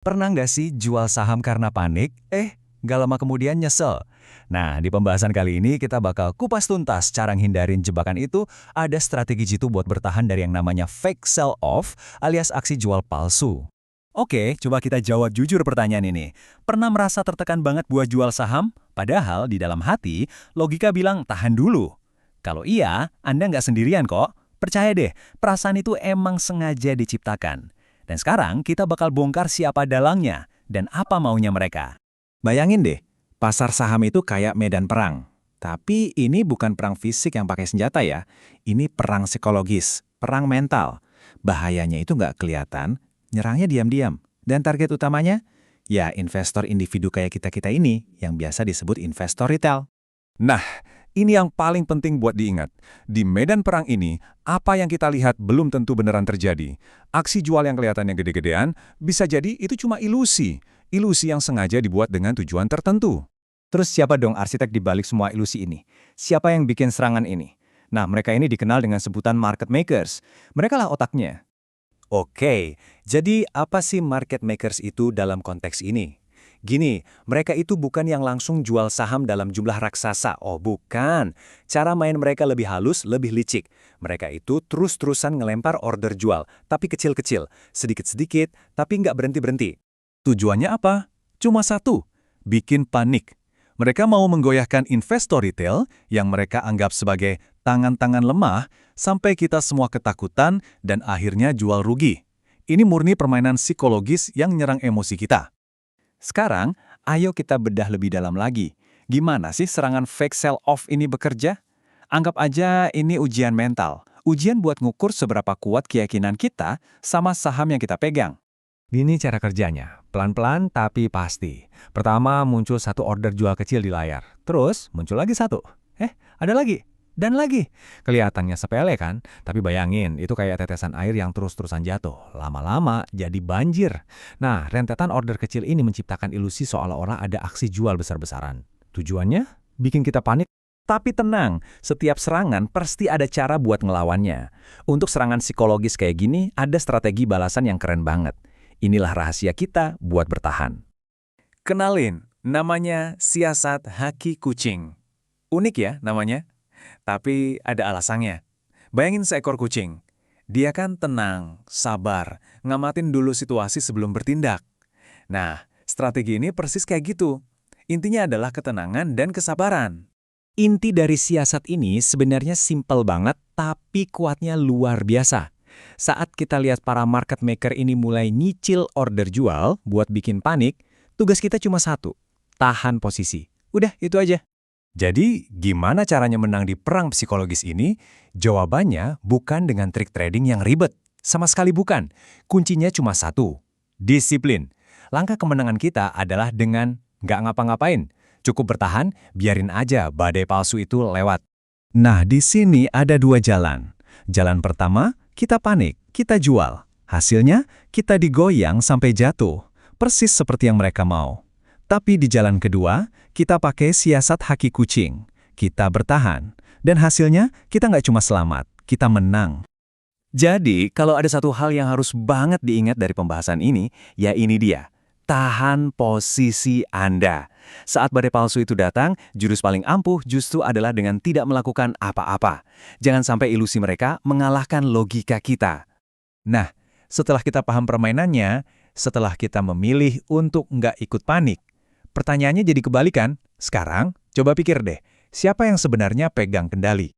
Pernah nggak sih jual saham karena panik? Nggak lama kemudian nyesel. Nah, di pembahasan kali ini kita bakal kupas tuntas cara nghindarin jebakan itu. Ada strategi jitu buat bertahan dari yang namanya fake sell-off alias aksi jual palsu. Oke, coba kita jawab jujur pertanyaan ini. Pernah merasa tertekan banget buat jual saham? Padahal di dalam hati, logika bilang tahan dulu. Kalau iya, Anda nggak sendirian kok. Percaya deh, perasaan itu emang sengaja diciptakan. Dan sekarang kita bakal bongkar siapa dalangnya dan apa maunya mereka. Bayangin deh, pasar saham itu kayak medan perang. Tapi ini bukan perang fisik yang pakai senjata ya. Ini perang psikologis, perang mental. Bahayanya itu nggak kelihatan, nyerangnya diam-diam. Dan target utamanya? Ya investor individu kayak kita-kita ini yang biasa disebut investor retail. Nah, ini yang paling penting buat diingat. Di medan perang ini, apa yang kita lihat belum tentu beneran terjadi. Aksi jual yang kelihatannya gede-gedean, bisa jadi itu cuma ilusi. Ilusi yang sengaja dibuat dengan tujuan tertentu. Terus siapa dong arsitek di balik semua ilusi ini? Siapa yang bikin serangan ini? Nah, mereka ini dikenal dengan sebutan market makers. Mereka lah otaknya. Oke, jadi apa sih market makers itu dalam konteks ini? Gini, mereka itu bukan yang langsung jual saham dalam jumlah raksasa. Oh, bukan. Cara main mereka lebih halus, lebih licik. Mereka itu terus-terusan ngelempar order jual, tapi kecil-kecil, sedikit-sedikit, tapi nggak berhenti-berhenti. Tujuannya apa? Cuma satu, bikin panik. Mereka mau menggoyahkan investor retail yang mereka anggap sebagai tangan-tangan lemah sampai kita semua ketakutan dan akhirnya jual rugi. Ini murni permainan psikologis yang nyerang emosi kita. Sekarang, ayo kita bedah lebih dalam lagi. Gimana sih serangan fake sell-off ini bekerja? Anggap aja ini ujian mental. Ujian buat ngukur seberapa kuat keyakinan kita sama saham yang kita pegang. Ini cara kerjanya, pelan-pelan tapi pasti. Pertama muncul satu order jual kecil di layar, terus muncul lagi satu. Ada lagi, dan lagi. Kelihatannya sepele kan, tapi bayangin itu kayak tetesan air yang terus-terusan jatuh. Lama-lama jadi banjir. Nah, rentetan order kecil ini menciptakan ilusi seolah-olah ada aksi jual besar-besaran. Tujuannya? Bikin kita panik. Tapi tenang, setiap serangan pasti ada cara buat ngelawannya. Untuk serangan psikologis kayak gini, ada strategi balasan yang keren banget. Inilah rahasia kita buat bertahan. Kenalin, namanya siasat haki kucing. Unik ya namanya, tapi ada alasannya. Bayangin seekor kucing. Dia kan tenang, sabar, ngamatin dulu situasi sebelum bertindak. Nah, strategi ini persis kayak gitu. Intinya adalah ketenangan dan kesabaran. Inti dari siasat ini sebenarnya simpel banget, tapi kuatnya luar biasa. Saat kita lihat para market maker ini mulai nyicil order jual buat bikin panik, tugas kita cuma satu, tahan posisi. Udah, itu aja. Jadi, gimana caranya menang di perang psikologis ini? Jawabannya bukan dengan trik trading yang ribet. Sama sekali bukan. Kuncinya cuma satu, disiplin. Langkah kemenangan kita adalah dengan nggak ngapa-ngapain. Cukup bertahan, biarin aja badai palsu itu lewat. Nah, di sini ada dua jalan. Jalan pertama, kita panik, kita jual. Hasilnya, kita digoyang sampai jatuh. Persis seperti yang mereka mau. Tapi di jalan kedua, kita pakai siasat haki kucing. Kita bertahan. Dan hasilnya, kita nggak cuma selamat, kita menang. Jadi, kalau ada satu hal yang harus banget diingat dari pembahasan ini, ya ini dia. Tahan posisi Anda. Saat badai palsu itu datang, jurus paling ampuh justru adalah dengan tidak melakukan apa-apa. Jangan sampai ilusi mereka mengalahkan logika kita. Nah, setelah kita paham permainannya, setelah kita memilih untuk nggak ikut panik, pertanyaannya jadi kebalikan. Sekarang, coba pikir deh, siapa yang sebenarnya pegang kendali?